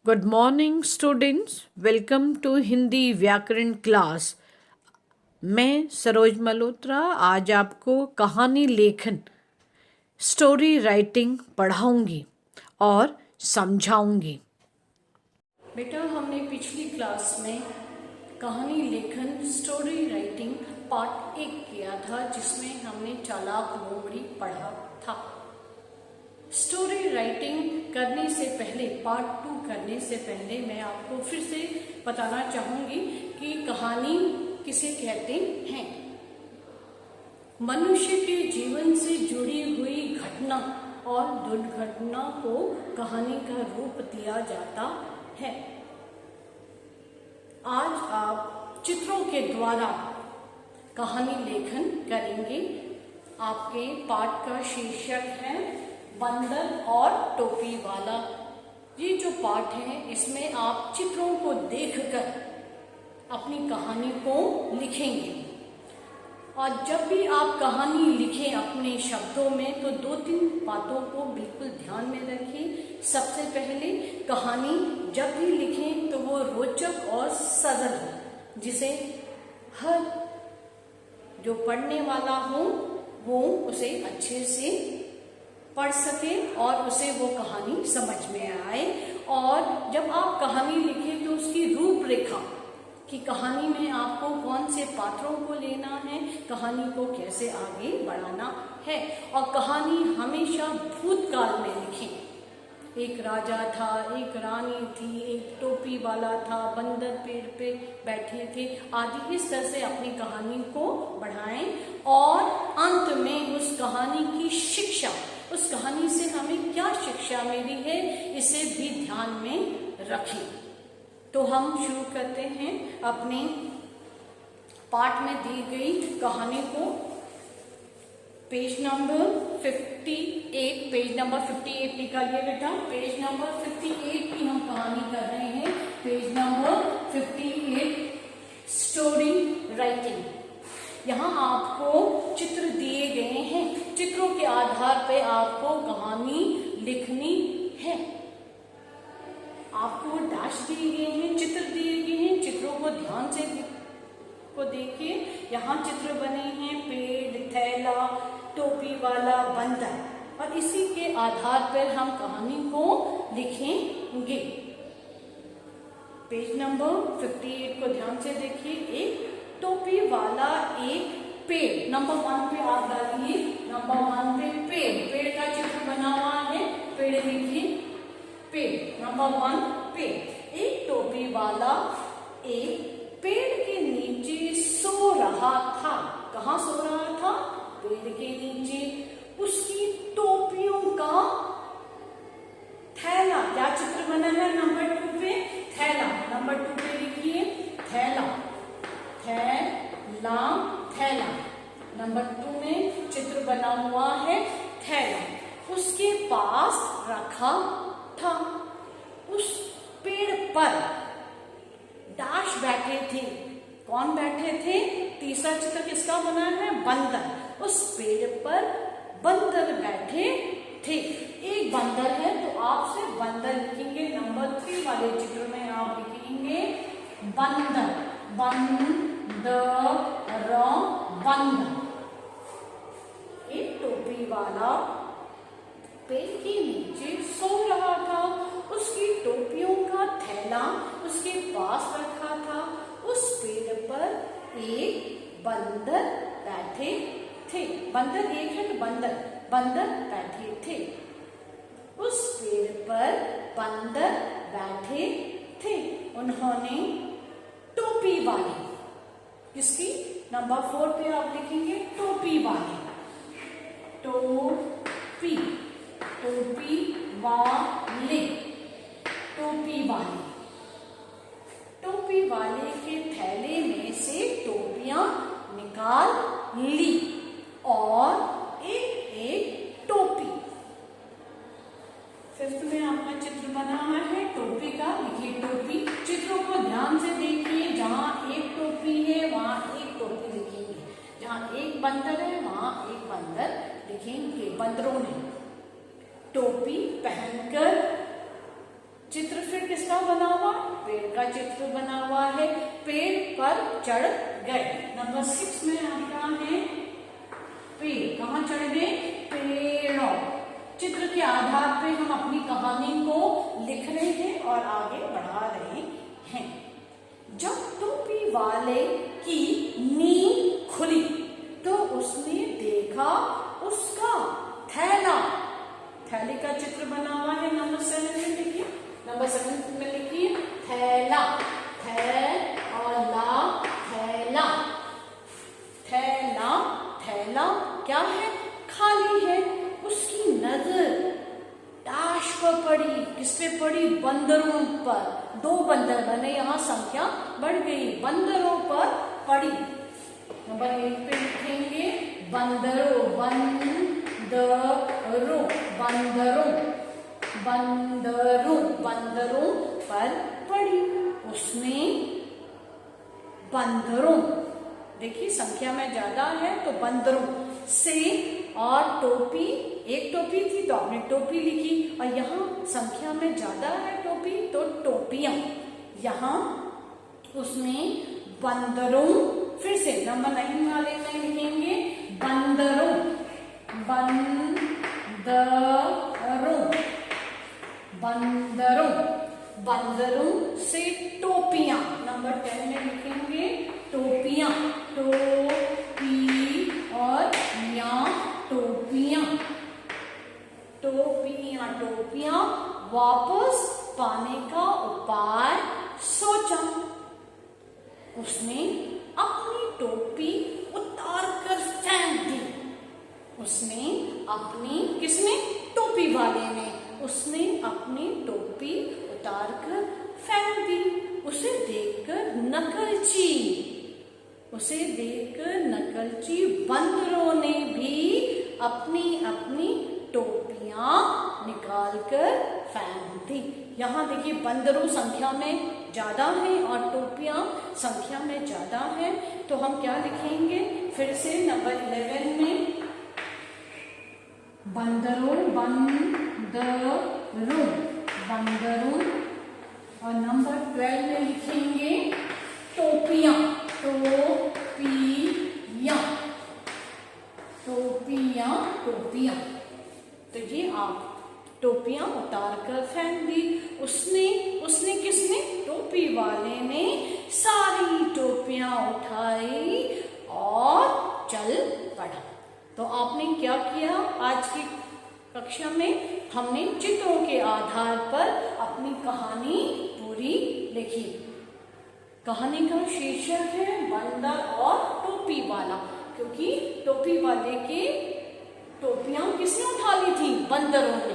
Good morning students, welcome to Hindi व्याकरण class. मैं सरोज मल्होत्रा आज आपको कहानी लेखन स्टोरी राइटिंग पढ़ाऊंगी और समझाऊंगी। बेटा, हमने पिछली क्लास में कहानी लेखन स्टोरी राइटिंग पार्ट 1 किया था, जिसमें हमने चालाक लोमड़ी पढ़ा था। स्टोरी राइटिंग करने से पहले, पार्ट 2 करने से पहले मैं आपको फिर से बताना चाहूंगी कि कहानी किसे कहते हैं। मनुष्य के जीवन से जुड़ी हुई घटना और दुर्घटना को कहानी का रूप दिया जाता है। आज आप चित्रों के द्वारा कहानी लेखन करेंगे। आपके पाठ का शीर्षक है बंदर और टोपी वाला। ये जो पाठ है, इसमें आप चित्रों को देखकर अपनी कहानी को लिखेंगे। और जब भी आप कहानी लिखें अपने शब्दों में, तो 2-3 बातों को बिल्कुल ध्यान में रखें। सबसे पहले, कहानी जब भी लिखें तो वो रोचक और सरल हो, जिसे हर जो पढ़ने वाला हो वो उसे अच्छे से पढ़ सके और उसे वो कहानी समझ में आए। और जब आप कहानी लिखें तो उसकी रूपरेखा, कि कहानी में आपको कौन से पात्रों को लेना है, कहानी को कैसे आगे बढ़ाना है। और कहानी हमेशा भूतकाल में लिखें। एक राजा था, एक रानी थी, एक टोपी वाला था, बंदर पेड़ पे बैठे थे, आदि। इस तरह से अपनी कहानी को बढ़ाएं और अंत में उस कहानी की शिक्षा, उस कहानी से हमें क्या शिक्षा मिली है, इसे भी ध्यान में रखें। तो हम शुरू करते हैं अपने पाठ में दी गई कहानी को। पेज नंबर 58, पेज नंबर 58 निकालिए बेटा। पेज नंबर 58 की हम कहानी कर रहे हैं। Page number 58, story writing. यहाँ आपको चित्र दिए गए हैं। चित्रों के आधार पे आपको कहानी लिखनी है। आपको डैश दिए गए हैं, चित्र दिए गए हैं। चित्रों को ध्यान से देखिए। यहाँ चित्र बने हैं पेड़, थैला, टोपी वाला, बंदर, और इसी के आधार पर हम कहानी को लिखेंगे। पेज नंबर 58 को ध्यान से देखिए। एक टोपी वाला एक पेड़, नंबर 1 पे आप डालिए। नंबर 1 पे पेड़, पेड़ का चित्र बना हुआ है। पेड़ लिखिए, पेड़। नंबर 1 पेड़। एक टोपी वाला एक पेड़ के नीचे सो रहा था। कहाँ सो रहा था? पेड़ के नीचे। उसकी टोपियों का थैला, क्या चित्र बना है नंबर 2 पे? थैला। नंबर 2 पे लिखिए थैला, थैला, थैला। नंबर 2 में चित्र बना हुआ है थैला। उसके पास रखा था। उस पेड़ पर दाश बैठे थे। कौन बैठे थे? तीसरा चित्र किसका बना है? बंदर। उस पेड़ पर बंदर बैठे थे। एक बंदर है तो आप सिर्फ बंदर लिखेंगे। नंबर 3 वाले चित्र में आप लिखेंगे बंदर, बंदर, बंदर। एक टोपी वाला पेड़ के नीचे सो रहा था। उसकी टोपियों का थैला उसके पास रखा था। उस पेड़ पर एक बंदर बैठे थे। बंदर एक है तो बंदर बैठे थे। उस पेड़ पर बंदर बैठे थे। उन्होंने टोपी वाले, किसकी? नंबर 4 पे आप लिखेंगे टोपी वाले, टोपी, टोपी वाले, टोपी वाले। टोपी वाले के थैले में से टोपियां निकाल ली और एक एक टोपी। 5th में आपका चित्र बना हुआ है टोपी का। लिखिए टोपी। चित्रों को ध्यान से देखिए। जहां एक टोपी है वहां एक टोपी लिखेंगे। जहां एक बंदर है वहां एक बंदर लिखेंगे। बंदरों ने टोपी पहनकर चित्र फिर किसका बना हुआ, पेड़ का चित्र बना हुआ है, पेड़ पर चढ़ गए। नंबर 6 में आता है पेड़, कहाँ चढ़ गए? पेड़ों। चित्र के आधार पे हम अपनी कहानी को लिख रहे हैं और आगे बढ़ा रहे हैं। जब टोपी वाले की नींद खुली तो उसने देखा उसका थैला, थैले का चित्र बना हुआ है। नंबर 7 में लिखिए, नंबर 7 में लिखिए थैला, थैला, थैला, थैला, थैला क्या है? खाली है। उसकी नजर डैश पर पड़ी, किस पे पड़ी? बंदरों पर। 2 बंदर बने, यहाँ संख्या बढ़ गई, बंदरों पर पड़ी। नंबर 8 पे लिखेंगे बंदरों, बंदरों, बंदरों, बंदरों, बंदरों पर पड़ी। उसने बंदरों, देखिए संख्या में ज्यादा है तो बंदरों से, और टोपी, एक टोपी थी तो आपने टोपी लिखी, और यहाँ संख्या में ज्यादा है टोपी तो टोपियां। यहाँ उसने बंदरों, फिर से नंबर 9 वाले में लिखेंगे बंदरों, बंदरों, बंदरों, बंदरों से टोपियां। नंबर 10 में लिखेंगे टोपियां, टोपी और या, टोपियां, टोपियां, टोपियां वापस पाने का उपाय सोचा। उसने अपनी टोपी उतार कर फेंक दी। उसने अपनी, किसने? टोपी वाले ने, उसने अपनी टोपी उतार कर फेंक दी। उसे देखकर नकलची, उसे देखकर नकलची बंदरों ने भी अपनी अपनी टोपियां निकाल कर फेंक दी। यहाँ देखिए बंदरों संख्या में ज्यादा है और टोपियां संख्या में ज्यादा है, तो हम क्या लिखेंगे? फिर से नंबर 11 में बंदरों, बंदरों, बंदरों, और नंबर 12 में लिखेंगे टोपियां, टोपियां, टोपियां, टोपियां। तो ये आप टोपियां उतार कर फेंक दी। उसने, उसने किसने? टोपी वाले ने सारी टोपियां उठाई और चल पड़ा। तो आपने क्या किया? आज की कक्षा में हमने चित्रों के आधार पर अपनी कहानी पूरी लिखी। कहानी का शीर्षक है बंदर और टोपी वाला, क्योंकि टोपी वाले के टोपियां किसने उठा ली थी? बंदरों ने।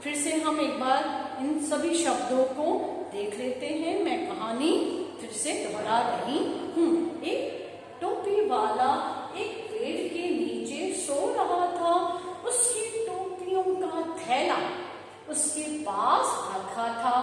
फिर से हम एक बार इन सभी शब्दों को देख लेते हैं। मैं कहानी फिर से दोहरा रही हूँ। एक टोपी वाला एक पेड़ के नीचे सो रहा था। उसकी टोपियों का थैला उसके पास रखा था।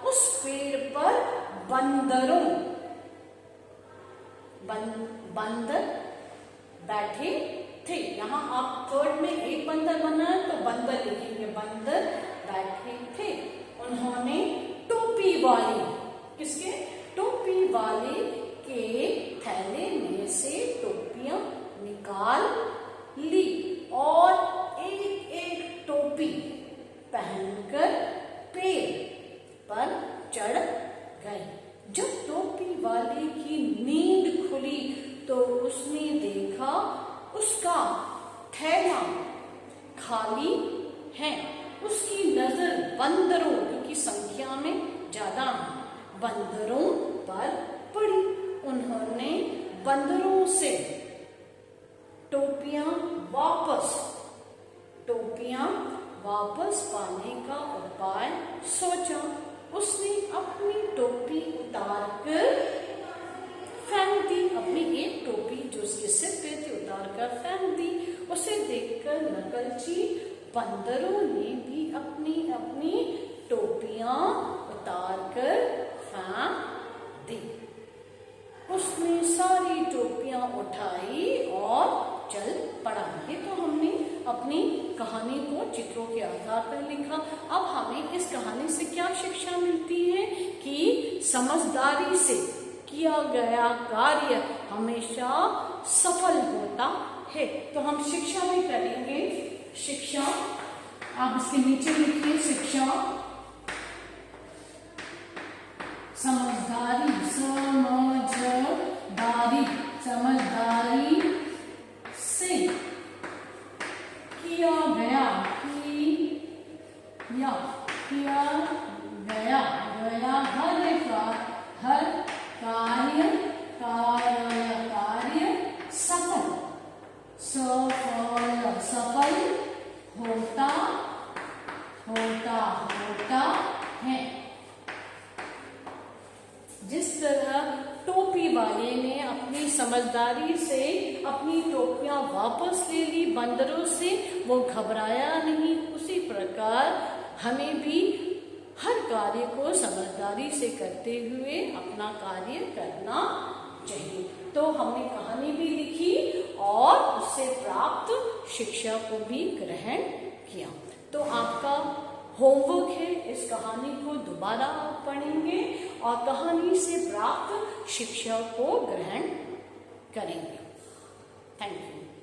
उस पेड़ पर बंदरों, बंदर बैठे थे। यहाँ आप थर्ड में एक बंदर बना है तो बंदर लिखेंगे, बंदर बैठे थे। उन्होंने टोपी वाले, किसके? टोपी वाले के थैले में से टोपियां निकाल ली और एक एक टोपी पहनकर पेड़ पर चढ़ गए। जब टोपी वाले की नींद खुली तो उसने देखा उसका थैला खाली है। उसकी नजर बंदरों, क्योंकि संख्या में ज्यादा बंदरों पर पड़ी। उन्होंने बंदरों से टोपियां वापस पाने का उपाय सोचा। उसने अपनी टोपी उतार कर फेंक दी। अपनी एक टोपी जो उसके सिर पे थी उतार कर फेंक दी। उसे देखकर नकलची बंदरों ने भी अपनी अपनी टोपियां उतार कर फेंक दी। उसने सारी टोपियां उठाई और चल पड़ा। ये तो हमने अपनी कहानी को चित्रों के आधार पर लिखा। अब हमें इस कहानी से क्या शिक्षा मिलती है कि समझदारी से किया गया कार्य हमेशा सफल होता है। तो हम शिक्षा भी करेंगे। शिक्षा, आप इसके नीचे लिखिए, शिक्षा समझदारी, समझदारी से किया गया कार्य सफल होता है। जिस तरह टोपी वाले ने अपनी समझदारी से अपनी टोपियां वापस ले ली बंदरों से, वो घबराया नहीं, उसी प्रकार हमें भी हर कार्य को समझदारी से करते हुए अपना कार्य करना चाहिए। तो हमने कहानी भी लिखी और उससे प्राप्त शिक्षा को भी ग्रहण किया। तो आपका होमवर्क है, इस कहानी को दोबारा आप पढ़ेंगे और कहानी से प्राप्त शिक्षा को ग्रहण करेंगे। Thank you.